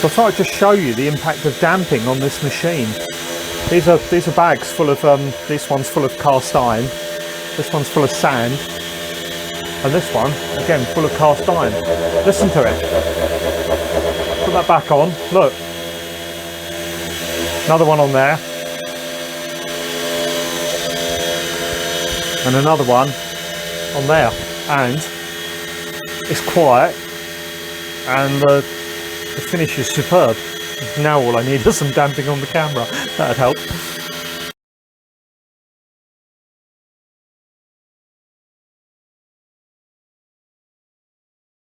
So I thought I'd just show you the impact of damping on this machine. These are bags full of, this one's full of cast iron, this one's full of sand, and this one, again, full of cast iron. Listen to it. Put that back on, look. Another one on there. And another one on there. And it's quiet, and the finish is superb. Now all I need is some damping on the camera. That'd help.